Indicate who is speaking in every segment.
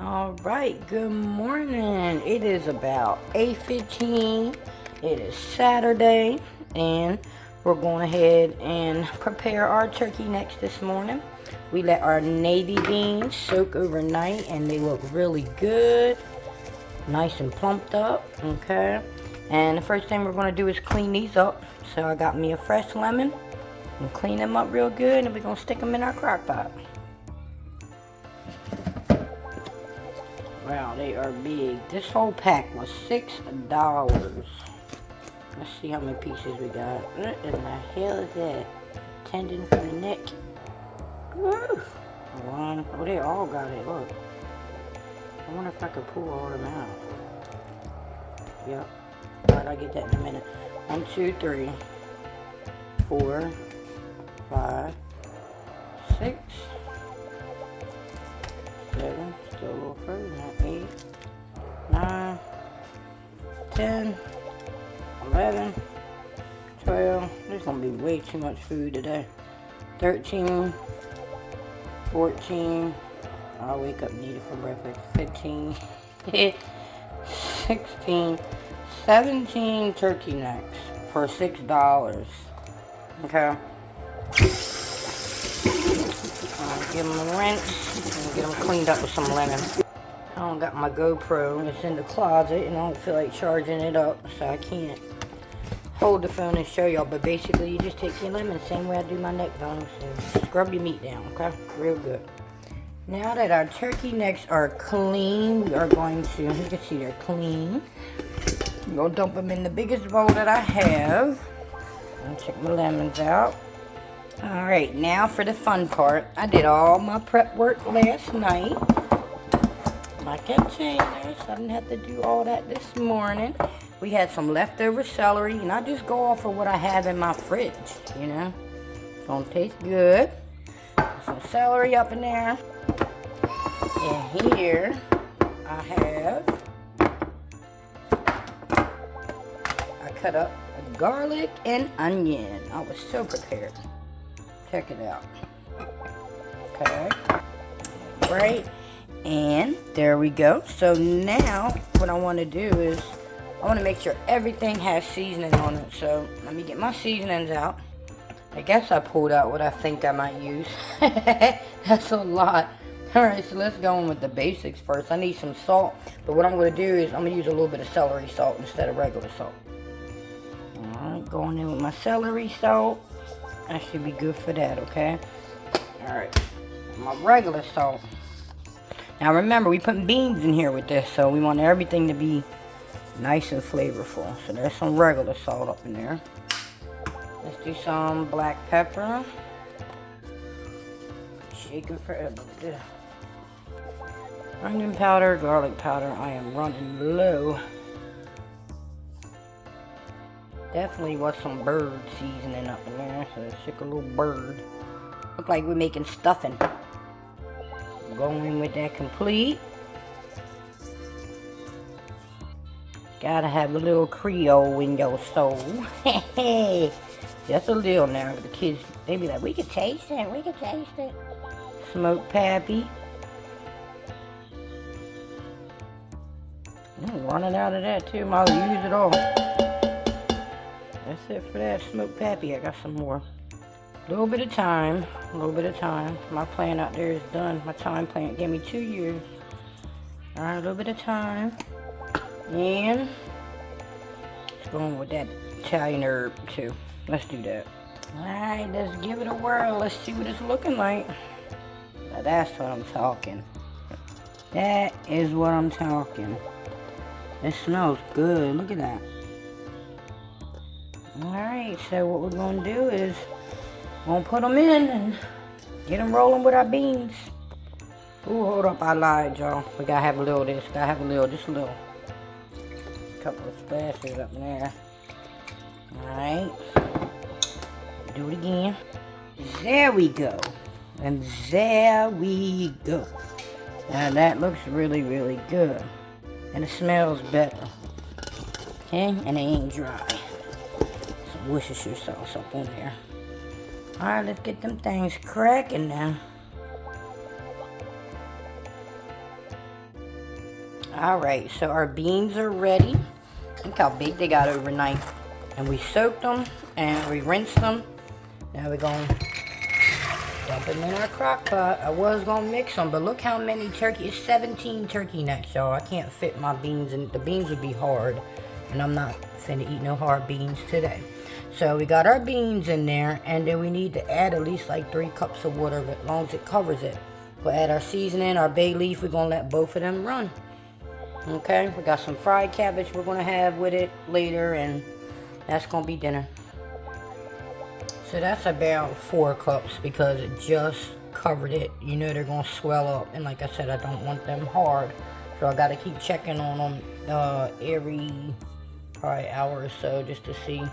Speaker 1: All right, good morning. It is about 8:15. It is Saturday, and we're going ahead and prepare our turkey necks this morning. We let our navy beans soak overnight, and they look really good, nice and plumped up, okay? And the first thing we're going to do is clean these up. So I got me a fresh lemon, and clean them up real good, and we're going to stick them in our crock pot. Wow, they are big. This whole pack was $6. Let's see how many pieces we got. What in the hell is that? Tendon for the neck. Woo! One. Oh, they all got it. Look. I wonder if I could pull all of them out. Yep. Alright, I'll get that in a minute. 1, 2, 3, 4, 5, 6, 7, still a little further, 8, 9, 10, 11, 12, there's going to be way too much food today, 13, 14, I'll wake up needed for breakfast, 15, 16, 17 turkey necks for $6, okay. Give them a rinse and get them cleaned up with some lemon. I don't got my GoPro, it's in the closet and I don't feel like charging it up, so I can't hold the phone and show y'all. But basically, you just take your lemon, same way I do my neck bones, and scrub your meat down, okay? Real good. Now that our turkey necks are clean, we are going to, you can see they're clean. I'm going to dump them in the biggest bowl that I have. I'll check my lemons out. Alright, now for the fun part. I did all my prep work last night. My containers. I didn't have to do all that this morning. We had some leftover celery, and I just go off of what I have in my fridge, you know. It's gonna taste good. Some celery up in there. And here I have, I cut up garlic and onion. I was so prepared. Check it out. Okay. Right. And there we go. So now what I want to do is I want to make sure everything has seasoning on it. So let me get my seasonings out. I guess I pulled out what I think I might use. That's a lot. Alright, so let's go in with the basics first. I need some salt. But what I'm going to do is I'm going to use a little bit of celery salt instead of regular salt. Alright, going in with my celery salt. That should be good for that, okay? Alright, my regular salt. Now remember, we put beans in here with this, so we want everything to be nice and flavorful. So there's some regular salt up in there. Let's do some black pepper. Shaking forever. Onion powder, garlic powder. I am running low. Definitely was some bird seasoning up in there, so it's like a little bird. Look like we're making stuffing. Going with that complete. Gotta have a little Creole in your soul. Hey, just a little now. The kids, they be like, we can taste it, we can taste it. Smoked pappy. I'm running out of that too, might as well use it all. That's it for that smoked pappy. I got some more. A little bit of time. A little bit of time. My plan out there is done. My time plan gave me 2 years. Alright, a little bit of time. And let's go on with that Italian herb too. Let's do that. Alright, let's give it a whirl. Let's see what it's looking like. Now that's what I'm talking. That is what I'm talking. It smells good. Look at that. Alright, so what we're going to do is we're going to put them in and get them rolling with our beans. Ooh, hold up, I lied, y'all. We got to have a little of this. Got to have a little, just a little. A couple of splashes up in there. Alright. Do it again. There we go. And there we go. Now that looks really, really good. And it smells better. Okay? And it ain't dry. Worcestershire sauce up on there. Alright, let's get them things cracking now. Alright, so our beans are ready. Look how big they got overnight. And we soaked them and we rinsed them. Now we're going to dump them in our crock pot. I was going to mix them, but look how many turkey. It's 17 turkey necks, y'all. I can't fit my beans, and the beans would be hard. And I'm not finna eat no hard beans today. So we got our beans in there, and then we need to add at least like 3 cups of water, but as long as it covers it. We'll add our seasoning, our bay leaf. We're going to let both of them run. Okay, we got some fried cabbage we're going to have with it later, and that's going to be dinner. So that's about 4 cups because it just covered it. You know they're going to swell up, and like I said, I don't want them hard. So I got to keep checking on them every probably hour or so just to see.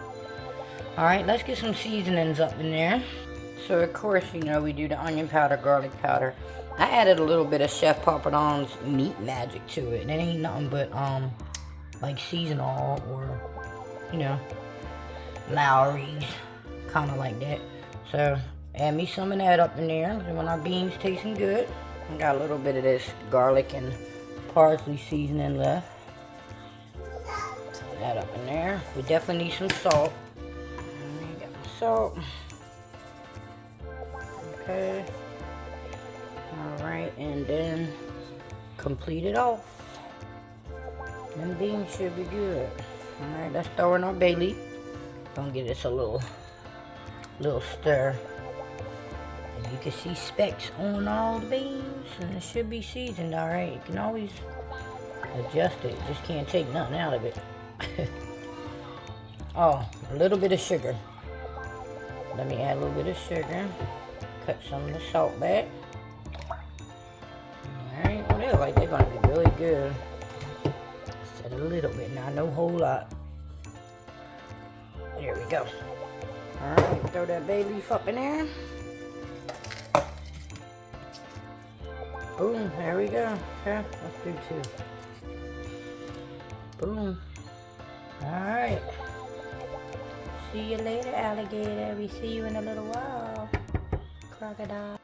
Speaker 1: Alright, let's get some seasonings up in there. So of course, you know, we do the onion powder, garlic powder. I added a little bit of Chef Papadon's meat magic to it. It ain't nothing but like seasonal or, you know, Lowry's, kind of like that. So add me some of that up in there. And when our beans tasting good, I got a little bit of this garlic and parsley seasoning left. Put that up in there. We definitely need some salt. Got my salt. Okay. Alright, and then complete it off. Them beans should be good. Alright, let's throw in our bay leaf. Gonna give this a little stir. And you can see specks on all the beans, and it should be seasoned. Alright, you can always adjust it. Just can't take nothing out of it. Oh, a little bit of sugar. Let me add a little bit of sugar. Cut some of the salt back. Alright, well, they look like they're going to be really good. Just a little bit now, no whole lot. There we go. Alright, throw that bay leaf up in there. Boom, there we go. Okay, let's do 2. Boom. Alright. See you later, alligator. We see you in a little while. Crocodile.